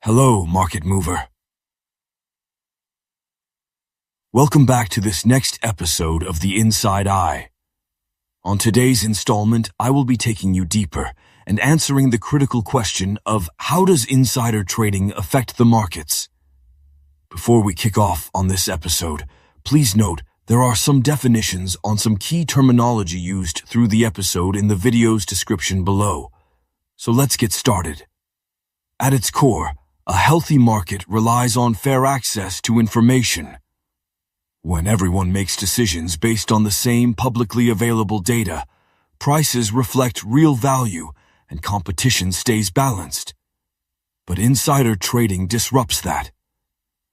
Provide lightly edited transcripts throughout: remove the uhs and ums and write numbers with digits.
Hello, market mover. Welcome back to this next episode of The Inside Eye. On today's installment, I will be taking you deeper and answering the critical question of how does insider trading affect the markets? Before we kick off on this episode, please note there are some definitions on some key terminology used through the episode in the video's description below. So let's get started. At its core, a healthy market relies on fair access to information. When everyone makes decisions based on the same publicly available data, prices reflect real value and competition stays balanced. But insider trading disrupts that.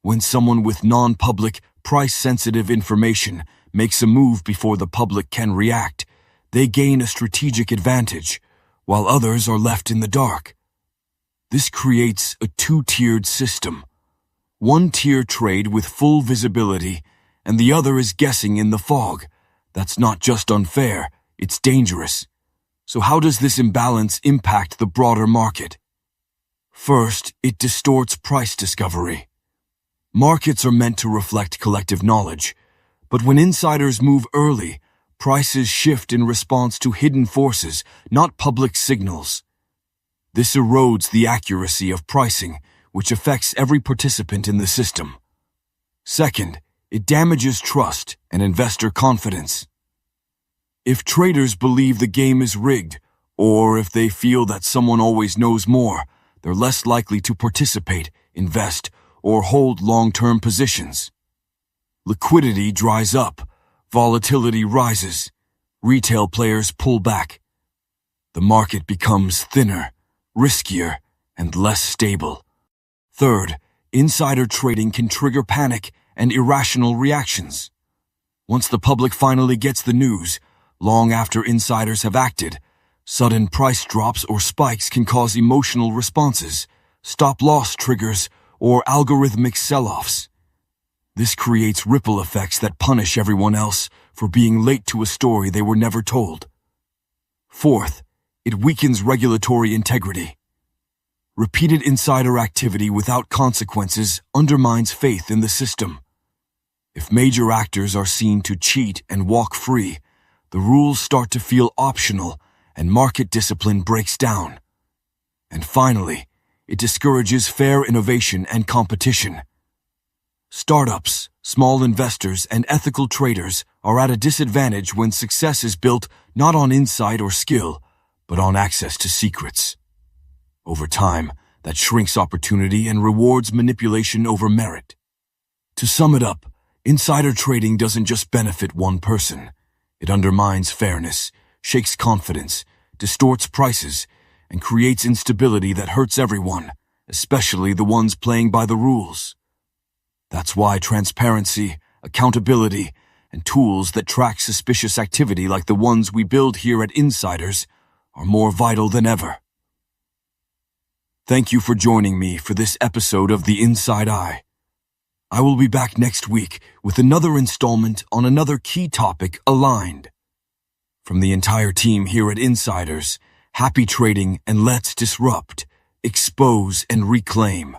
When someone with non-public, price-sensitive information makes a move before the public can react, they gain a strategic advantage, while others are left in the dark. This creates a two-tiered system. One tier trade with full visibility, and the other is guessing in the fog. That's not just unfair, it's dangerous. So how does this imbalance impact the broader market? First, it distorts price discovery. Markets are meant to reflect collective knowledge, but when insiders move early, prices shift in response to hidden forces, not public signals. This erodes the accuracy of pricing, which affects every participant in the system. Second, it damages trust and investor confidence. If traders believe the game is rigged, or if they feel that someone always knows more, they're less likely to participate, invest, or hold long-term positions. Liquidity dries up, volatility rises, retail players pull back. The market becomes thinner, riskier, and less stable. Third, insider trading can trigger panic and irrational reactions. Once the public finally gets the news, long after insiders have acted, sudden price drops or spikes can cause emotional responses, stop-loss triggers, or algorithmic sell-offs. This creates ripple effects that punish everyone else for being late to a story they were never told. Fourth, it weakens regulatory integrity. Repeated insider activity without consequences undermines faith in the system. If major actors are seen to cheat and walk free, the rules start to feel optional and market discipline breaks down. And finally, it discourages fair innovation and competition. Startups, small investors, and ethical traders are at a disadvantage when success is built not on insight or skill, but on access to secrets. Over time, that shrinks opportunity and rewards manipulation over merit. To sum it up, insider trading doesn't just benefit one person. It undermines fairness, shakes confidence, distorts prices, and creates instability that hurts everyone, especially the ones playing by the rules. That's why transparency, accountability, and tools that track suspicious activity like the ones we build here at Insiders are more vital than ever. Thank you for joining me for this episode of The Inside Eye. I will be back next week with another installment on another key topic aligned. From the entire team here at Insiders, happy trading and let's disrupt, expose, and reclaim.